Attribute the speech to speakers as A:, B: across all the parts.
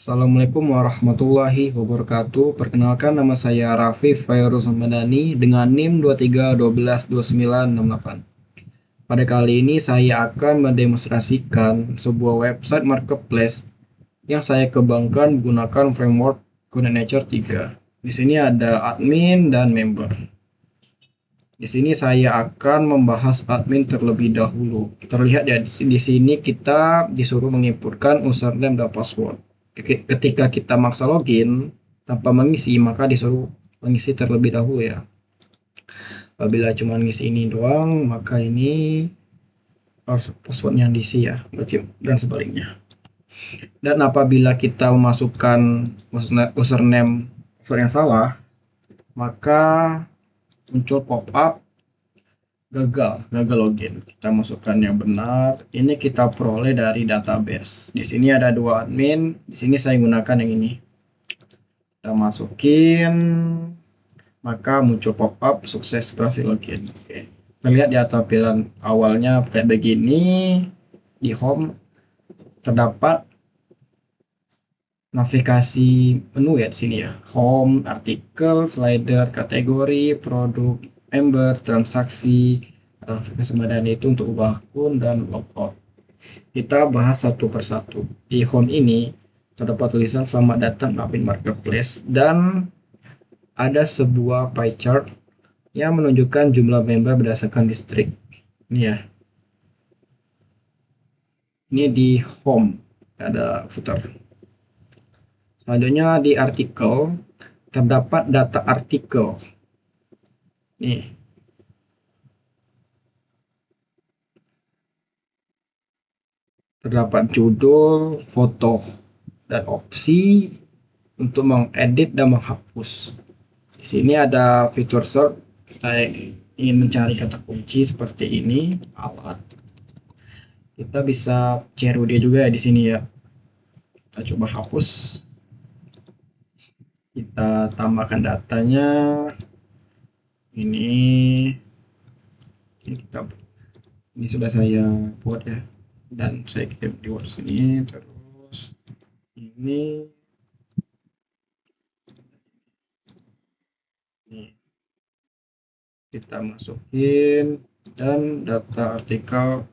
A: Assalamualaikum warahmatullahi wabarakatuh. Perkenalkan, nama saya Raffi Fairuz Ramadhani dengan NIM 23122968. Pada kali ini saya akan mendemonstrasikan sebuah website marketplace yang saya kembangkan menggunakan framework CodeNature 3. Di sini ada admin dan member. Di sini saya akan membahas admin terlebih dahulu. Terlihat ya, di sini kita disuruh menginputkan username dan password. Ketika kita maksa login tanpa mengisi, maka disuruh mengisi terlebih dahulu ya. Apabila cuma ngisi ini doang, maka ini passwordnya diisi ya, dan sebaliknya. Dan apabila kita memasukkan username yang salah, maka muncul pop-up gagal login. Kita masukkan yang benar. Ini kita peroleh dari database. Di sini ada dua admin. Di sini saya gunakan yang ini. Kita masukin, maka muncul pop-up sukses berhasil login. Oke. Kita lihat di tampilan awalnya kayak begini. Di home terdapat navigasi menu ya di sini ya. Home, artikel, slider, kategori, produk, member, transaksi, navigasi dan itu untuk ubah akun dan logout. Kita bahas satu persatu. Di home ini terdapat tulisan selamat datang admin marketplace dan ada sebuah pie chart yang menunjukkan jumlah member berdasarkan distrik. Ini ya. Ini di home ada footer. Selanjutnya di artikel terdapat data artikel. Nih. Terdapat judul, foto, dan opsi untuk mengedit dan menghapus. Di sini ada fitur search. Kita ingin mencari kata kunci seperti ini, alat. Kita bisa CRUD juga ya di sini ya. Kita coba hapus. Kita tambahkan datanya. Ini sudah saya buat ya. Dan saya kirim di Word sini, terus ini kita masukin dan data artikel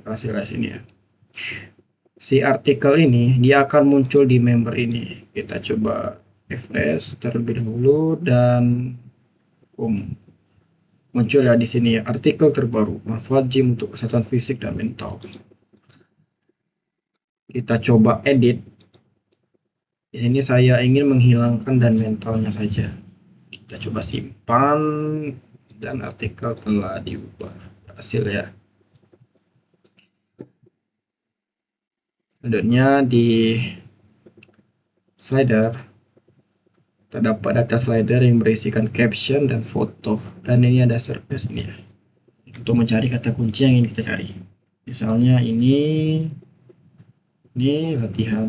A: hasil sini ya. Si artikel ini dia akan muncul di member ini. Kita coba refresh terlebih dahulu dan muncul ya di sini ya, artikel terbaru manfaat gym untuk kesehatan fisik dan mental. Kita coba edit. Di sini saya ingin menghilangkan dan mentalnya saja. Kita coba simpan dan artikel telah diubah. Hasil ya. Selanjutnya di slider terdapat data slider yang berisikan caption dan foto, dan ini ada search ini ya, untuk mencari kata kunci yang ingin kita cari. Misalnya ini latihan.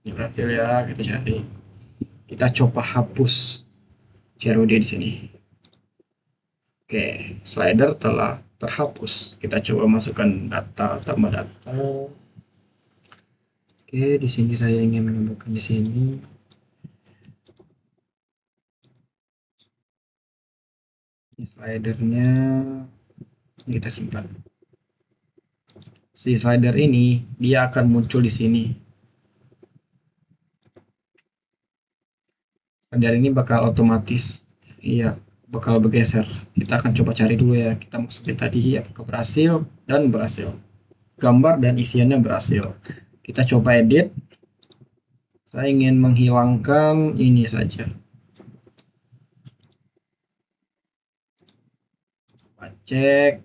A: Ini berhasil ya, kita cari. Kita coba hapus CRUD di sini. Oke, slider telah terhapus. Kita coba masukkan data, tambah data. Oke, di sini saya ingin menambahkan di sini. Ini slidernya kita simpan. Si slider ini dia akan muncul di sini. Slider ini bakal otomatis bakal bergeser. Kita akan coba cari dulu ya. Kita masukin tadi apakah berhasil dan berhasil. Gambar dan isiannya berhasil. Kita coba edit. Saya ingin menghilangkan ini saja. Cek.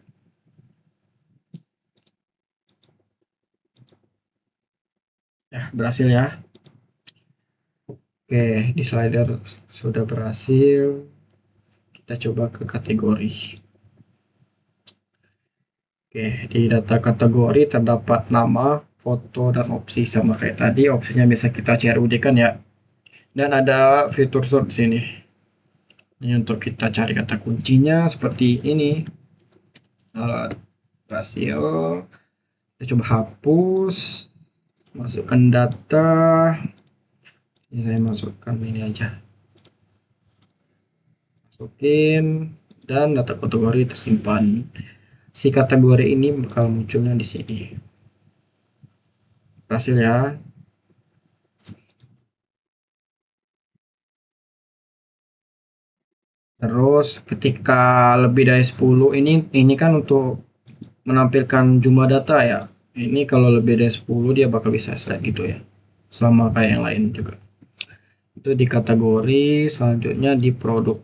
A: Ya, berhasil ya. Oke, di slider sudah berhasil. Kita coba ke kategori. Oke, di data kategori terdapat nama, foto, dan opsi sama kayak tadi. Opsinya bisa kita CRUD kan ya. Dan ada fitur search di sini. Ini untuk kita cari kata kuncinya seperti ini. Berhasil. Kita coba hapus. masukkan data. Ini saya masukkan ini aja, masukin, dan data kategori tersimpan. Si kategori ini bakal munculnya di sini. Berhasil ya. Terus ketika lebih dari 10, ini kan untuk menampilkan jumlah data ya. Ini kalau lebih dari 10 dia bakal bisa select gitu ya. Sama kayak yang lain juga. Itu di kategori, selanjutnya di produk.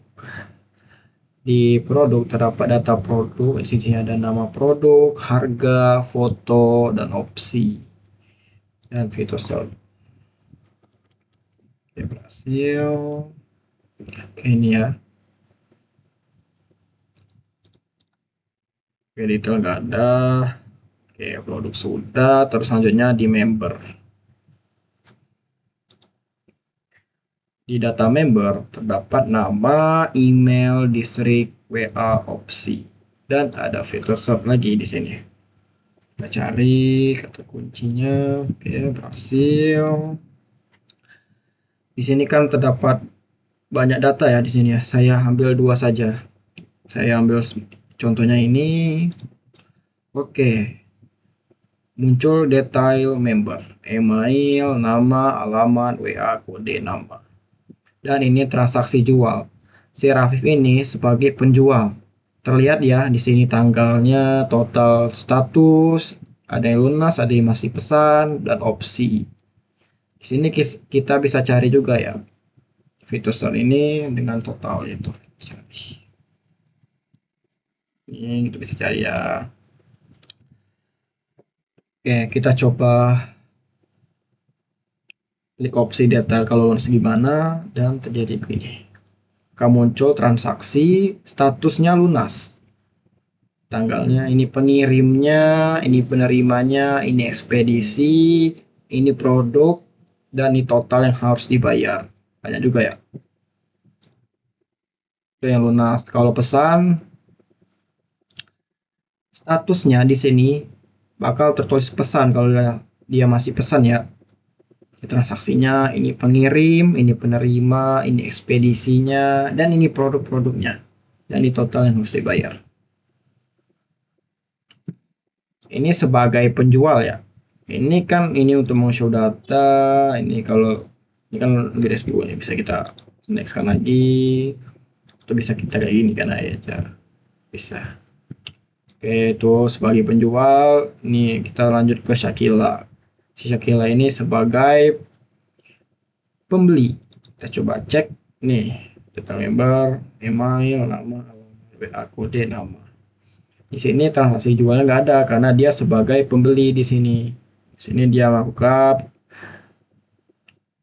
A: Di produk terdapat data produk, di sini ada nama produk, harga, foto, dan opsi. Dan fitur start. Oke, berhasil. Oke, ini ya. Oke, detail nggak ada. Oke, produk sudah. Terus selanjutnya di member. Di data member terdapat nama, email, distrik, WA, opsi, dan ada fitur sort lagi di sini. Kita cari kata kuncinya. Oke, berhasil. Di sini kan terdapat banyak data ya di sini ya. Saya ambil 2 saja. Saya ambil contohnya ini. Oke. Muncul detail member, email, nama, alamat, WA, kode, nama. Dan ini transaksi jual. Si Rafif ini sebagai penjual. Terlihat ya di sini tanggalnya, total status, ada yang lunas, ada yang masih pesan, dan opsi. Di sini kita bisa cari juga ya fitur store ini dengan total itu. Ini kita bisa cari ya. Oke, kita coba klik opsi detail kalau lunas gimana, dan terjadi begini. Akan muncul transaksi, statusnya lunas. Tanggalnya, ini pengirimnya, ini penerimanya, ini ekspedisi, ini produk, dan ini total yang harus dibayar. Banyak juga ya. Itu yang lunas. Kalau pesan, statusnya di sini bakal tertulis pesan kalau dia masih pesan ya. Transaksinya, ini pengirim, ini penerima, ini ekspedisinya, dan ini produk-produknya. Dan ini total yang harus dibayar. Ini sebagai penjual ya. Ini kan ini untuk meng-show data. Ini kalau ini kan lebih dari 10 nih, bisa kita nextkan lagi. Atau bisa kita kayak gini kan aja. Bisa. Oke, itu sebagai penjual. Ini kita lanjut ke Shakila. Si Shakila ini sebagai pembeli. Kita coba cek nih, data member, email, nama, WA, kode, nama. Di sini transaksi jualnya nggak ada karena dia sebagai pembeli di sini. Di sini dia melakukan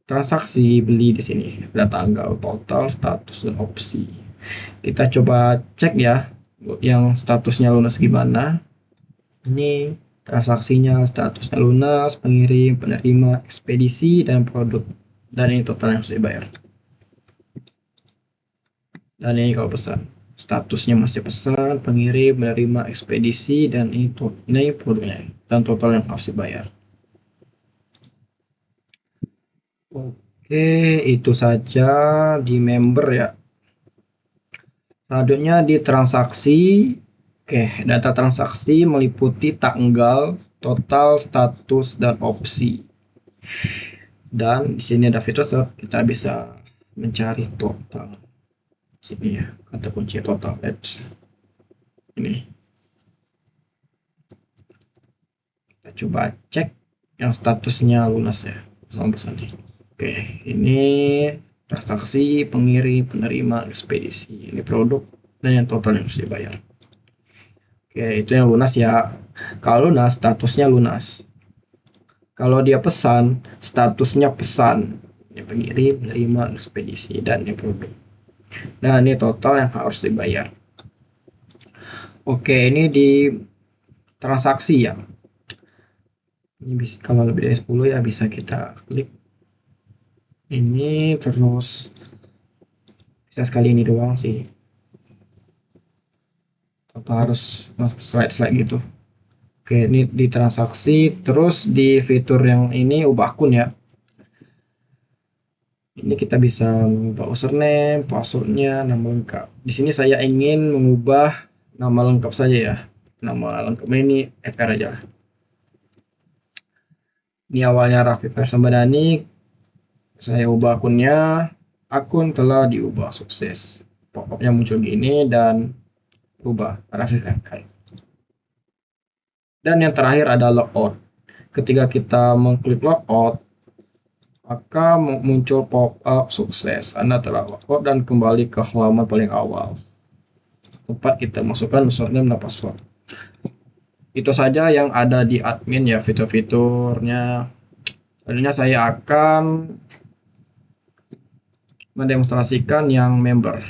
A: transaksi beli di sini. Ada tanggal, total, status, dan opsi. Kita coba cek ya yang statusnya lunas gimana. Ini transaksinya, statusnya lunas, pengirim, penerima, ekspedisi, dan produk. Dan ini total yang harus dibayar. Dan ini kalau pesan, statusnya masih pesan, pengirim, menerima, ekspedisi, dan ini produknya, dan total yang harus dibayar. Oke, itu saja di member ya. Selanjutnya di transaksi. Oke, data transaksi meliputi tanggal, total, status, dan opsi. Dan di sini ada fitur sort, kita bisa mencari total. Sini ya, kata kunci total apps. Ini. Kita coba cek yang statusnya lunas ya, sama pesan nih. Oke, ini transaksi, pengirim, penerima, ekspedisi. Ini produk dan yang total yang harus dibayar. Oke, itu yang lunas ya. Kalau lunas, statusnya lunas. Kalau dia pesan, statusnya pesan. Ini pengirim, penerima, ekspedisi, dan ini produk. Nah, ini total yang harus dibayar. Oke, ini di transaksi ya. Ini bisa, kalau lebih dari 10 ya bisa kita klik. Ini terus bisa sekali ini doang sih. Atau harus masuk slide-slide gitu. Oke, ini di transaksi, terus di fitur yang ini ubah akun ya. Ini kita bisa mengubah username, passwordnya, nama lengkap. Di sini saya ingin mengubah nama lengkap saja ya. Nama lengkapnya ini FR aja. Ini awalnya Raffi Fersambadani, saya ubah akunnya, akun telah diubah sukses. Pokoknya muncul gini dan ubah Raffi FR. Dan yang terakhir ada logout. Ketika kita mengklik logout, maka muncul pop-up sukses. Anda telah logout dan kembali ke halaman paling awal. Tempat kita masukkan username dan password. Itu saja yang ada di admin ya, fitur-fiturnya. Selanjutnya saya akan mendemonstrasikan yang member.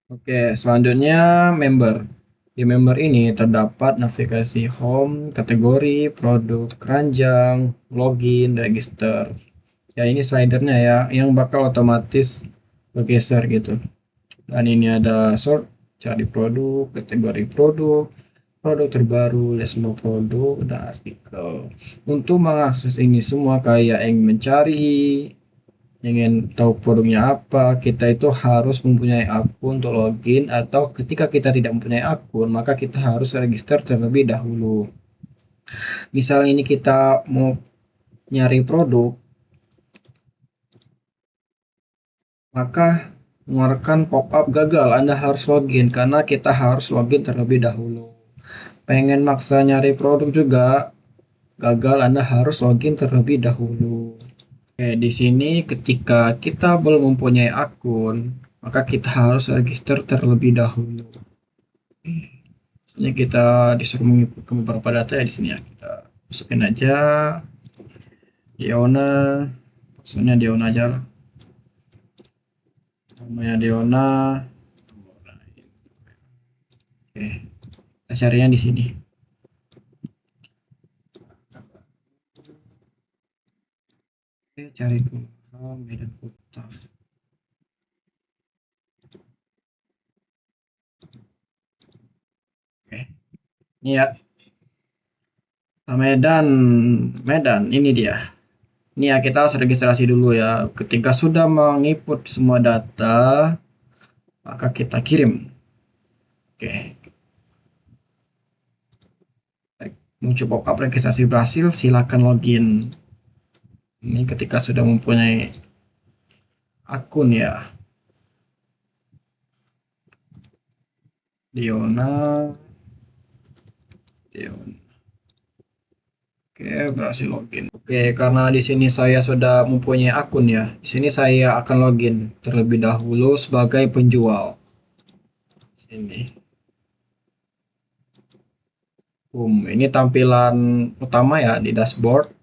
A: Oke, selanjutnya member. Di member ini terdapat navigasi home, kategori, produk, keranjang, login, register. Ya ini slidernya ya, yang bakal otomatis bergeser gitu. Dan ini ada sort, cari produk, kategori produk, produk terbaru, lihat semua produk, dan artikel. Untuk mengakses ini semua kayak yang mencari, ingin tahu produknya apa, kita itu harus mempunyai akun untuk login, atau ketika kita tidak mempunyai akun, maka kita harus register terlebih dahulu. Misalnya ini kita mau nyari produk, maka mengeluarkan pop-up gagal, Anda harus login karena kita harus login terlebih dahulu. Pengen maksa nyari produk juga gagal, Anda harus login terlebih dahulu. Oke, di sini ketika kita belum mempunyai akun, maka kita harus register terlebih dahulu. Misalnya kita disuruh menginput beberapa data ya di sini ya, kita masukin aja Diona, maksudnya Diona aja lah. Namanya Diona. Oke, kita carinya di sini. Oke, cari Kumham, Medan Kota. Oke, ini ya. Medan, ini dia. Ini ya, kita harus registrasi dulu ya. Ketika sudah menginput semua data, maka kita kirim. Oke. Muncul pop-up registrasi berhasil, silakan login. Ini ketika sudah mempunyai akun ya. Diona. Oke, berhasil login. Oke, karena di sini saya sudah mempunyai akun ya. Di sini saya akan login terlebih dahulu sebagai penjual. Sini. Ini tampilan utama ya di dashboard.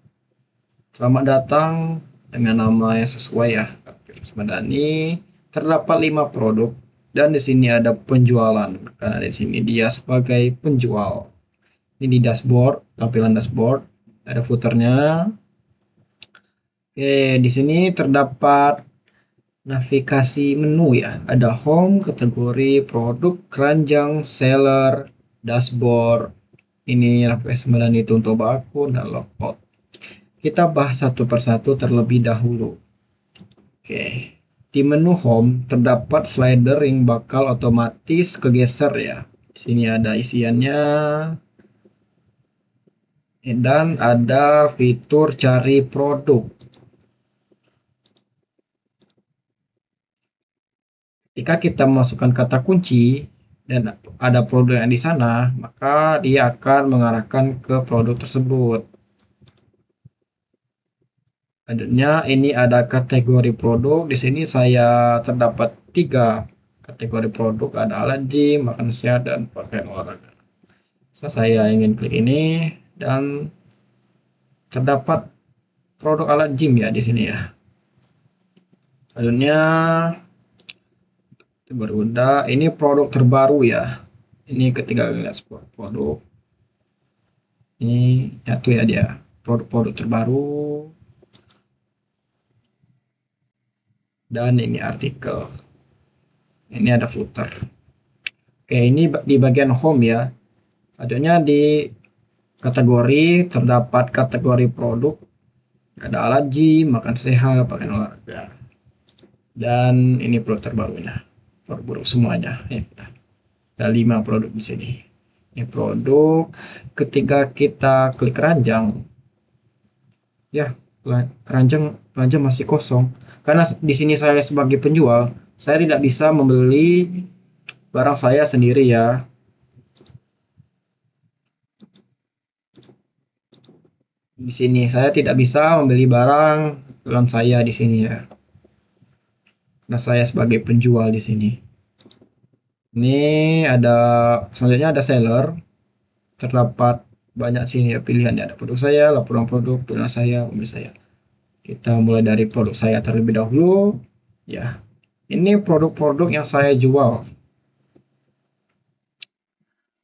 A: Selamat datang dengan nama yang sesuai ya. Fersambadani. Terdapat 5 produk dan di sini ada penjualan karena di sini dia sebagai penjual. Ini di dashboard, tampilan dashboard, ada footernya. Oke, di sini terdapat navigasi menu ya. Ada home, kategori, produk, keranjang, seller, dashboard. Ini navigasi itu untuk akun dan logout. Kita bahas satu persatu terlebih dahulu. Oke, di menu home terdapat slider yang bakal otomatis kegeser ya. Di sini ada isiannya dan ada fitur cari produk. Ketika kita memasukkan kata kunci dan ada produk yang di sana, maka dia akan mengarahkan ke produk tersebut. Selanjutnya ini ada kategori produk. Di sini saya terdapat 3 kategori produk, ada alat gym, makanan sehat, dan pakaian olahraga. Saya ingin klik ini dan terdapat produk alat gym ya di sini ya. Selanjutnya berudah, ini produk terbaru ya. Ini ketika lihat produk ini nyatu ya dia produk-produk terbaru. Dan ini artikel. Ini ada footer. Oke, ini di bagian home ya. Adanya di kategori, terdapat kategori produk, ada alat gym, makan sehat, pakaian olahraga. Dan ini produk terbarunya, produk semuanya. Ya, ada 5 produk di sini. Ini produk. Ketika kita klik keranjang, ya keranjang masih kosong. Karena di sini saya sebagai penjual, saya tidak bisa membeli barang saya sendiri ya. Di sini saya tidak bisa membeli barang dalam saya di sini ya. Nah, saya sebagai penjual di sini. Ini ada selanjutnya ada seller. Terdapat banyak sini ya pilihannya. Ada produk saya, laporan produk, pilihan saya, pembeli saya. Kita mulai dari produk saya terlebih dahulu. Ya, ini produk-produk yang saya jual.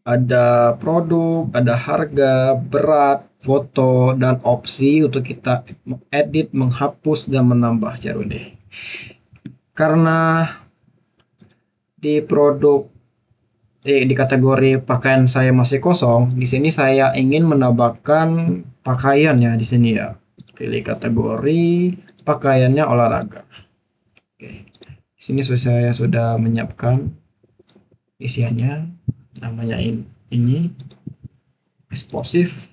A: Ada produk, ada harga, berat, foto, dan opsi untuk kita edit, menghapus, dan menambah deh. Karena di produk di kategori pakaian saya masih kosong, di sini saya ingin menambahkan pakaiannya di sini ya. Pilih kategori pakaiannya olahraga. Oke. Di sini saya sudah menyiapkan isiannya, namanya ini eksplosif.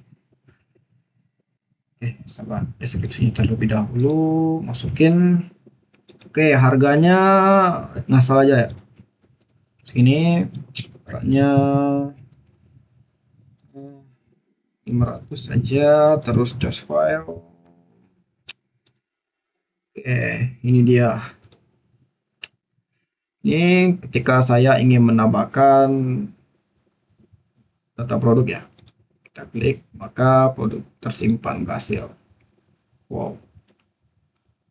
A: Oke, sabar, deskripsinya terlebih dahulu, masukin. Oke, harganya ngasal aja ya. Ini beratnya 500 saja, terus just file. Oke, ini dia. Ini ketika saya ingin menambahkan data produk ya, kita klik, maka produk tersimpan berhasil. Wow,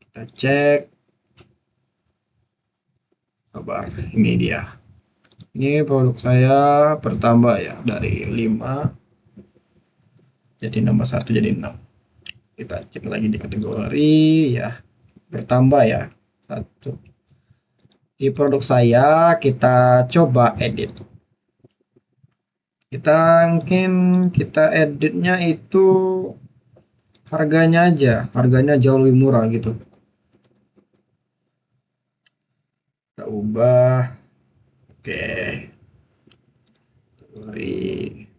A: kita cek. Sabar, ini dia. Ini produk saya bertambah ya, dari 5 jadi nambah 1 jadi 6. Kita cek lagi di kategori ya, bertambah ya 1. Di produk saya kita coba edit. Kita editnya itu harganya aja, harganya jauh lebih murah gitu. Kita ubah. Oke.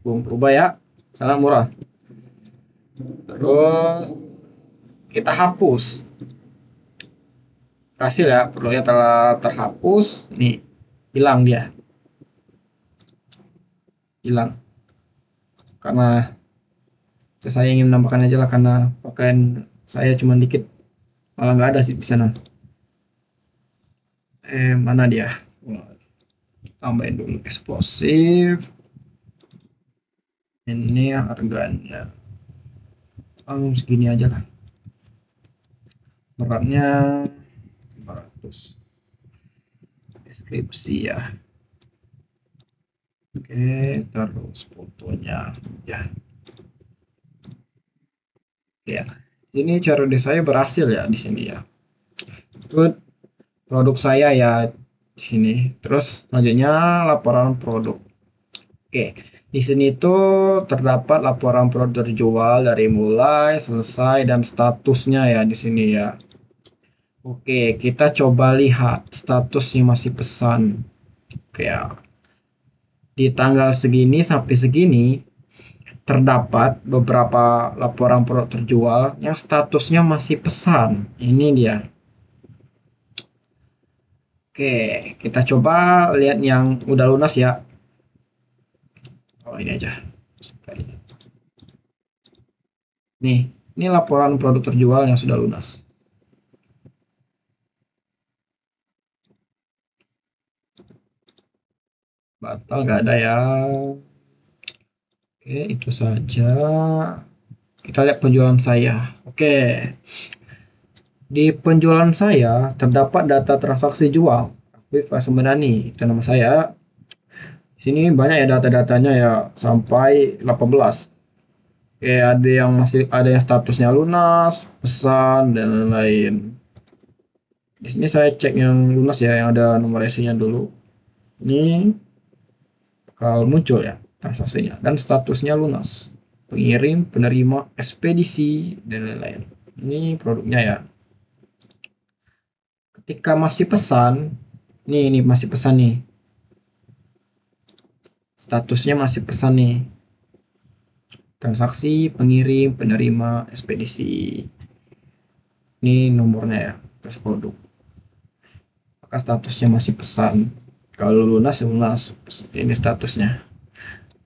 A: Berubah ya, sangat murah. Terus kita hapus. Berhasil ya, produknya telah terhapus. Nih, hilang dia. Hilang. Karena saya ingin menambahkan aja lah, karena pakaian saya cuma dikit. Malah nggak ada sih di sana. Mana dia? Tambahin dulu eksplosif. Ini harganya. Segini aja lah. Beratnya 500. Deskripsi ya. Oke, terus fotonya ya. Ya, ini cara saya berhasil ya di sini ya. Itu produk saya ya di sini. Terus selanjutnya laporan produk. Oke, di sini tuh terdapat laporan produk terjual dari mulai, selesai, dan statusnya ya di sini ya. Oke, kita coba lihat statusnya masih pesan. Oke ya. Di tanggal segini sampai segini terdapat beberapa laporan produk terjual yang statusnya masih pesan. Ini dia. Oke, kita coba lihat yang udah lunas ya. Oh, ini aja. Nih, ini laporan produk terjual yang sudah lunas. Batal nggak ada ya. Oke, itu saja. Kita lihat penjualan saya. Oke. Di penjualan saya terdapat data transaksi jual. Afif Asmenani, itu nama saya. Di sini banyak ya data-datanya ya, sampai 18. Oke, ada yang statusnya lunas, pesan, dan lain-lain. Di sini saya cek yang lunas ya, yang ada nomor resinya dulu. Ini bakal muncul ya transaksinya dan statusnya lunas. pengirim, penerima, ekspedisi, dan lain-lain. Ini produknya ya. Ketika masih pesan, ini masih pesan nih. Statusnya masih pesan nih. Transaksi, pengirim, penerima, ekspedisi. Ini nomornya ya, terus produk. Maka statusnya masih pesan. Kalau lunas, ini statusnya.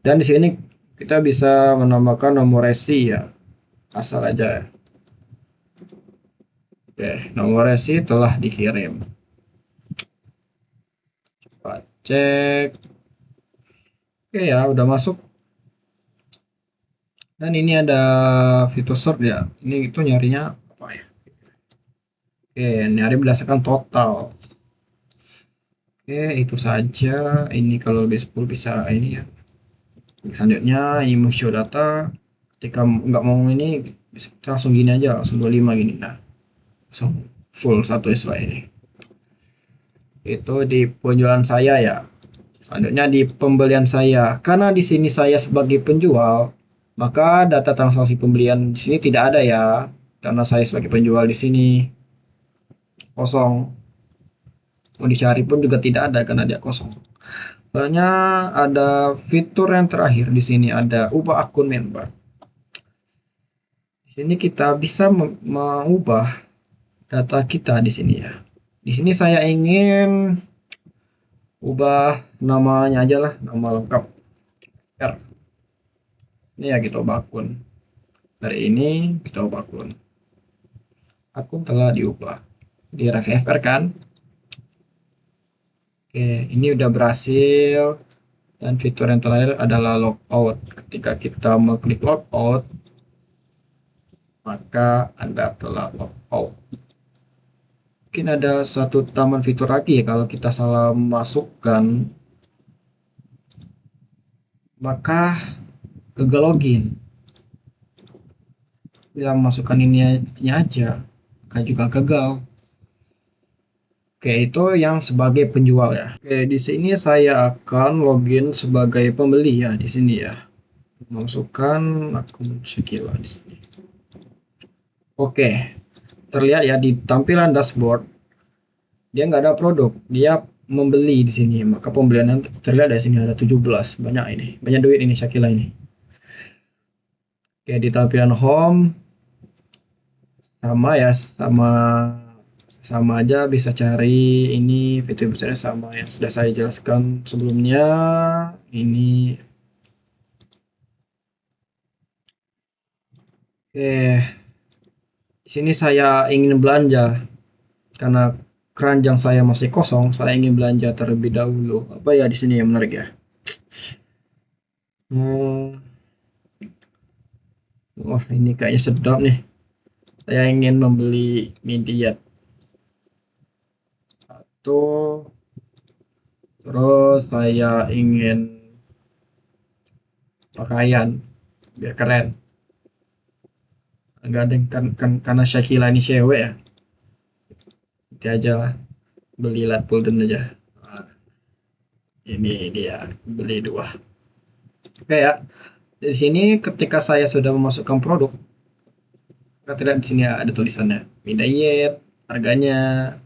A: Dan di sini kita bisa menambahkan nomor resi ya, asal aja. Oke, nomor resi telah dikirim. Coba cek. Oke ya, udah masuk. Dan ini ada fitur sort ya. Ini itu nyarinya apa ya? Oke, nyari berdasarkan total. Oke, itu saja. Ini kalau lebih 10 bisa ini ya. Selanjutnya ini show data. Ketika nggak mau ini bisa langsung gini aja, langsung 25 gini. Nah, langsung full satu istilah ini. Itu di penjualan saya ya. Selanjutnya di pembelian saya. Karena di sini saya sebagai penjual, maka data transaksi pembelian di sini tidak ada ya. Karena saya sebagai penjual di sini kosong. Mau dicari pun juga tidak ada karena dia kosong. Soalnya ada fitur yang terakhir di sini, ada ubah akun member. Di sini kita bisa mengubah data kita di sini ya. Di sini saya ingin ubah namanya aja lah, nama lengkap R. Ini ya kita ubah akun. Dari ini kita ubah akun. Akun telah diubah. Di refr kan. Oke, ini udah berhasil. Dan fitur yang terakhir adalah logout. Ketika kita mengklik logout, maka Anda telah logout. Mungkin ada satu tambahan fitur lagi ya, kalau kita salah masukkan, maka gagal login. Bila masukkan ini aja, akan juga gagal. Oke, itu yang sebagai penjual ya. Oke, di sini saya akan login sebagai pembeli ya di sini ya. Masukkan akun Shakila di sini. Oke, terlihat ya di tampilan dashboard dia nggak ada produk, dia membeli di sini. Maka pembelian terlihat di sini ada 17, banyak ini, banyak duit ini Shakila ini. Oke, di tampilan home sama ya, sama aja bisa cari ini fitur-fiturnya sama yang sudah saya jelaskan sebelumnya. Ini di sini saya ingin belanja karena keranjang saya masih kosong, saya ingin belanja terlebih dahulu. Apa ya di sini yang menarik ya? Wah, ini kayaknya sedap nih. Saya ingin membeli Midiat satu, terus saya ingin pakaian biar keren. Enggak ada kan karena Shakila ini cewek ya. Itu aja lah, beli Lat Pulden aja. Nah, ini dia, beli dua. Oke ya. Di sini ketika saya sudah memasukkan produk, kita lihat di sini ada tulisannya Midayet, harganya.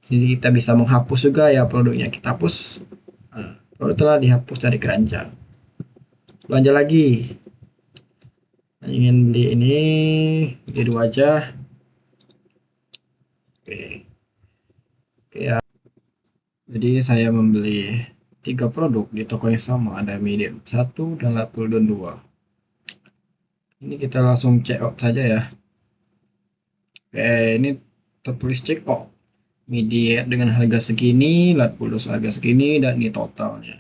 A: Jadi kita bisa menghapus juga ya produknya, kita hapus. Nah, produk telah dihapus dari keranjang. Belanja lagi. Ingin beli ini, beli dua aja. Oke. Oke ya. Jadi saya membeli 3 produk di toko yang sama, ada Medium 1 dan Lapulden 2. Ini kita langsung check out saja ya. Oke, ini tertulis check out. Medium dengan harga segini, Lapulden harga segini, dan ini totalnya.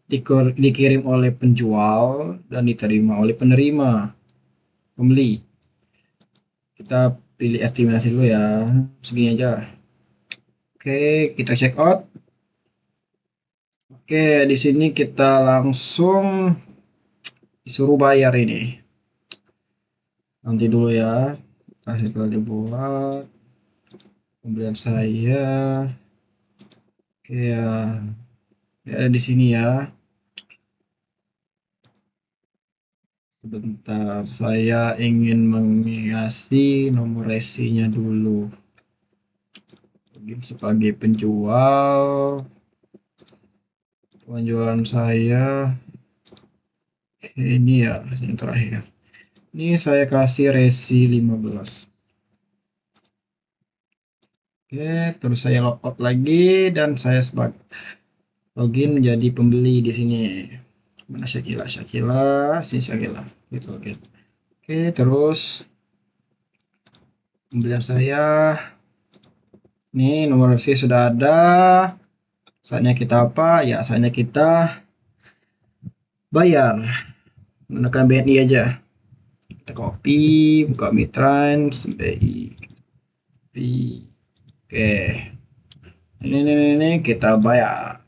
A: Dikirim oleh penjual dan diterima oleh penerima, pembeli. Kita pilih estimasi dulu ya, segini aja. Oke, kita check out. Oke, di sini kita langsung disuruh bayar ini. Nanti dulu ya, terakhir kali dibuat pembelian saya. Oke ya, ada di sini ya. Sebentar, saya ingin mengisi nomor resinya dulu. Login sebagai penjual. Penjualan saya. Oke, ini ya yang terakhir. Ini saya kasih resi 15. Oke, terus saya logout lagi dan saya login menjadi pembeli di sini. Mana Syakila? Sini Syakila. Gitu, oke. Oke, terus pembelian saya. Ini nomor resi sudah ada. Saatnya kita apa? Ya, saatnya kita bayar. Menggunakan BNI aja. Kita copy, buka Mitrans, BI. Oke. Ini kita bayar.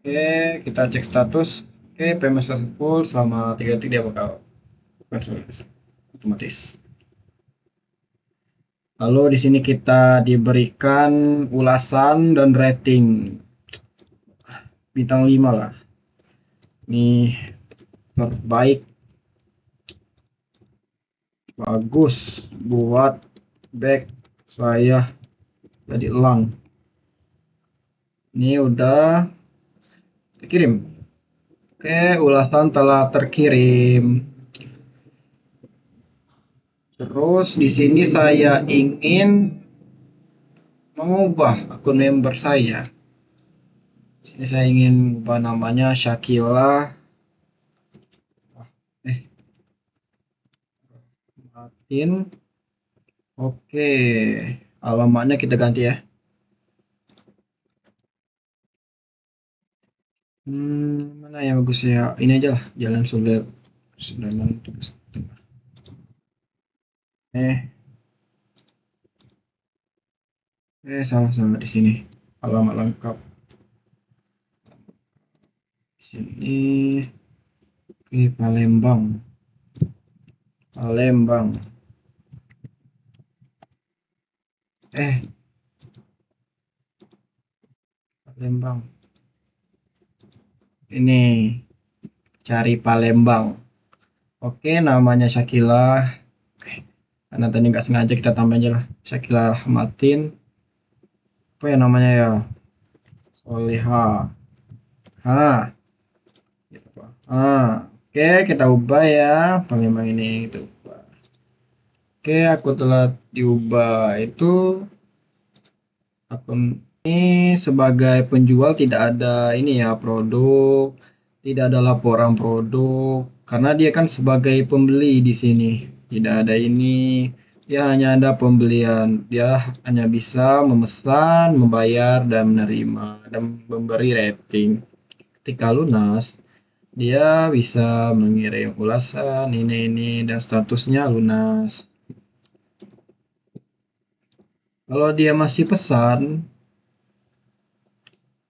A: Oke, kita cek status. Oke, payment successful. Selama 3 detik dia bakal otomatis. Lalu di sini kita diberikan ulasan dan rating. Bintang 5 lah. Ini terbaik. Bagus buat back saya tadi elang. Ini udah terkirim. Oke, ulasan telah terkirim. Terus di sini saya ingin mengubah akun member saya. Di sini saya ingin ubah namanya Syakila Martin. Oke, alamatnya kita ganti ya. Mana yang bagus ya? Ini aja lah, Jalan Suleman Tegas Tengah. Salah di sini. Alamat lengkap. Di sini. Oke, Palembang. Palembang. Ini cari Palembang. Oke, namanya Syakila. Karena tadi nggak sengaja kita tambah aja lah, Syakila Rahmatin. Apa ya namanya ya? Soleha. Oke, kita ubah ya Palembang ini itu. Oke, aku telah diubah itu akun ini sebagai penjual, tidak ada ini ya produk, tidak ada laporan produk karena dia kan sebagai pembeli di sini. Tidak ada ini, dia hanya ada pembelian. Dia hanya bisa memesan, membayar dan menerima dan memberi rating. Ketika lunas, dia bisa mengirim ulasan ini dan statusnya lunas. Kalau dia masih pesan,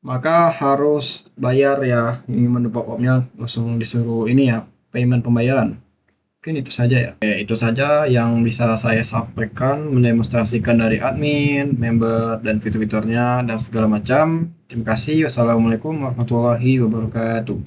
A: maka harus bayar ya. Ini menu pop-upnya langsung disuruh ini ya, payment pembayaran. Mungkin itu saja ya. Itu saja yang bisa saya sampaikan, mendemonstrasikan dari admin, member, dan fitur-fiturnya dan segala macam. Terima kasih. Wassalamualaikum warahmatullahi wabarakatuh.